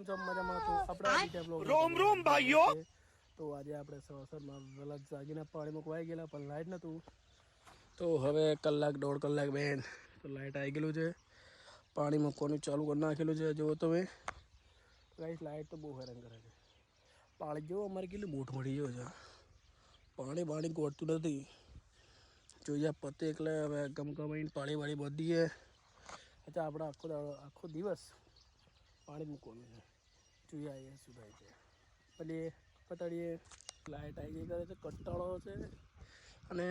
મજામાં તો આપણા બીજા બ્લોગ રોમ રોમ ભાઈઓ તો આજે આપણે સવારમાં વહેલા જાગીને પાણી મૂકવાઈ ગયેલા પણ લાઇટ નહોતું તો હવે કલાક દોઢ કલાક બેન તો લાઇટ આવી ગયેલું છે પાણી મૂકવાનું ચાલુ કરી નાખેલું છે જુઓ તમે ગાઈસ લાઇટ તો બહુ હેરાન કરે છે પાણી જો અમારે કેટલી બૂટ મળી ગયો છે પાણી ગોળતું નથી જોઈએ પતે એટલે હવે ગમગમાઈને પાણી બધીએ અચ્છા આપણે આખો દિવસ પાણી મૂકવાનું છે જોઈએ આવીએ શું થાય છે પછી પતાડીએ લાઇટ આવી જાય કરે છે કંટાળો છે અને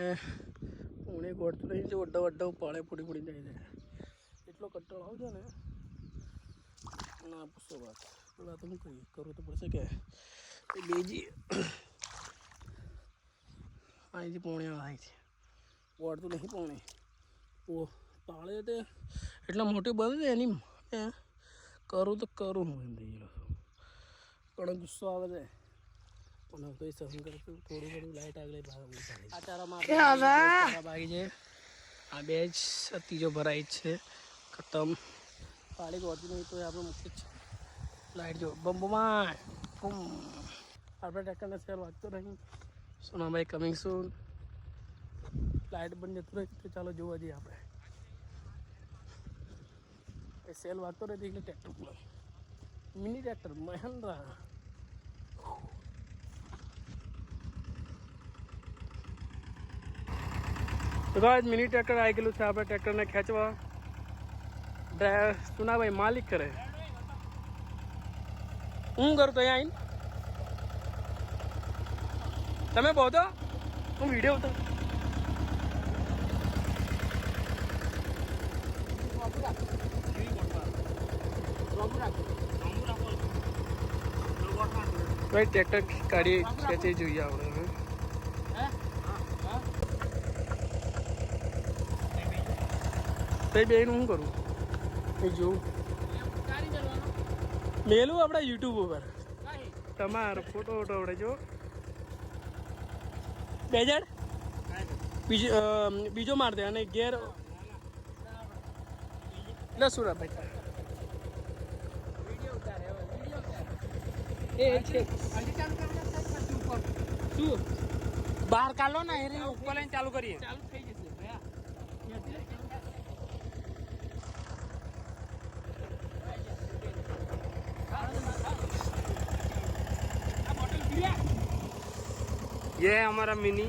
પૂણે ગોળતું નહીં છે વड्डा પાળે ફૂટી જાય છે એટલો કંટાળો આવશે ને ના પૂછો વાત પેલા તો હું કહીએ કરવું તો પડશે કે બીજી અહીંથી પૂણે આવી છે ગોળતું નહીં પૂણે ઓ પાળે તે એટલા મોટી બને એની કરું તો કરું હું એમ થઈ ગયો પણ ગુસ્સો આવે છે પણ તો સહન કરતું થોડું ઘણું લાઇટ આગળ આ ચારામાં બાકી છે આ બે જ ત્રીજો ભરાઈ જ છે ખતમ પાણી ગોળતી નહીં તો આપણે મૂકી જ છે લાઇટ જો બંબમાં આપણે ટ્રેક્ટરને સેલ વાગતો નહીં સોનાભાઈ કમિંગ સૂન લાઇટ બંધ જતું રહી તો ચાલો જોવા જઈએ આપણે એ સેલ વાગતો નથી એટલે ટ્રેક્ટર પૂરો મિની ટ્રેક્ટર મહેન્દ્રા તો ગાઈસ મિની ટ્રેક્ટર આવી ગયેલું છે આપણે ટ્રેક્ટરને ખેંચવા ડ્રાઈવર સુનાભાઈ માલિક કરે હું કરું તો અહીંયા આવીને તમે બહુ તો હું વિડીયો ઉતાર ભાઈ ટ્રેક્ટર કાઢી ખેંચી જોઈએ આપણે તે બેનું શું કરું એ જોઉં મેલું આપણે યુટ્યુબ ઉપર તમારો ફોટો આપણે જો બે જણ બીજો માર દે અને ઘેર લસુણ ભાઈ એ છે શું બહાર કાઢો ને એ ઉપર લઈને ચાલુ કરીએ ચાલુ થઈ જશે ये है हमारा मिनी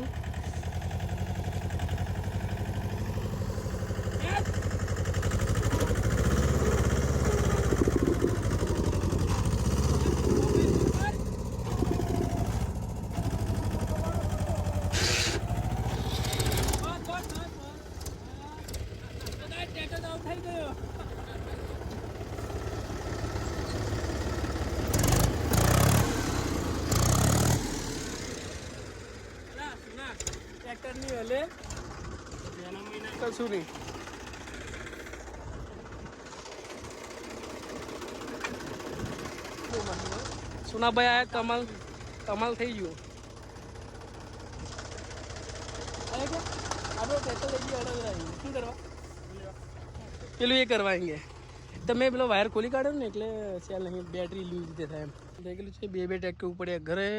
ટ્રેક્ટર ની હલે કશું નહીં સુનાભાઈ આ કમાલ થઈ ગયું આપણે ટ્રેક્ટર લઈ ગયો શું કરવા પેલું એ કરવાએંગે તમે પેલો વાયર ખોલી કાઢો ને એટલે સેલ નહીં બેટરી લીધી થાય એમ દેખેલું છે બે ટ્રેક્ટર પડ્યા ઘરે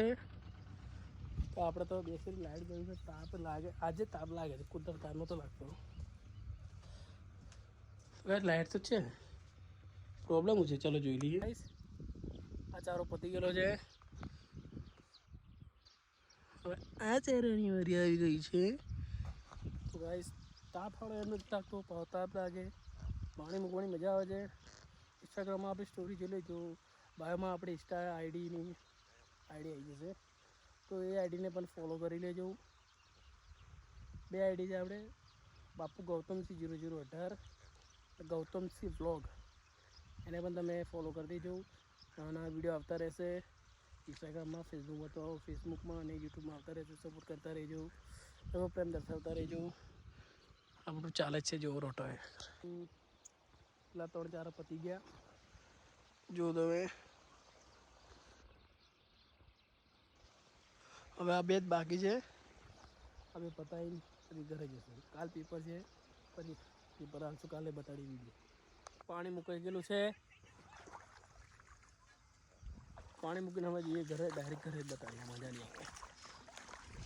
તો આપણે તો બેસી લાઇટ ગયું છે તાપ લાગે આજે તાપ લાગે છે કુદરત તાપ નહોતો લાગતો લાઇટ તો છે પ્રોબ્લેમ છે ચલો જોઈ લઈએ આ ચારો પતી ગયેલો છે હવે આ ચારાની વારી આવી ગઈ છે તો ગાઈસ તાપ આવે એમ નથી લાગતો તાપ લાગે પાણી મૂકવાની મજા આવે છે ઇન્સ્ટાગ્રામમાં આપણી સ્ટોરી જોઈ લેજો બાયોમાં આપણી ઇન્સ્ટા આઈડી આવી જશે તો એ આઈડીને પણ ફોલો કરી લેજો બે આઈડી છે આપણે બાપુ ગૌતમસિંહ 0018 ગૌતમસિંહ વ્લોગ એને પણ તમે ફોલો કરી દેજો નાના વિડીયો આવતા રહેશે ઇન્સ્ટાગ્રામમાં ફેસબુકમાં અને યુટ્યુબમાં આવતા રહેજો સપોર્ટ કરતા રહેજો તમે પ્રેમ દર્શાવતા રહેજો આપણું ચાલે જ છે જો રોટો પેલા 3-4 પતી ગયા જો તમે હવે આ બે જ બાકી છે હવે પતાવીને પછી ઘરે જશું કાલ પેપર છે પછી પેપર આવશું કાલે બતાડી દીધું પાણી મુકાઈ ગયેલું છે પાણી મૂકીને અમે જઈએ ઘરે ડાયરેક્ટ ઘરે જ બતાવીએ મજા નહીં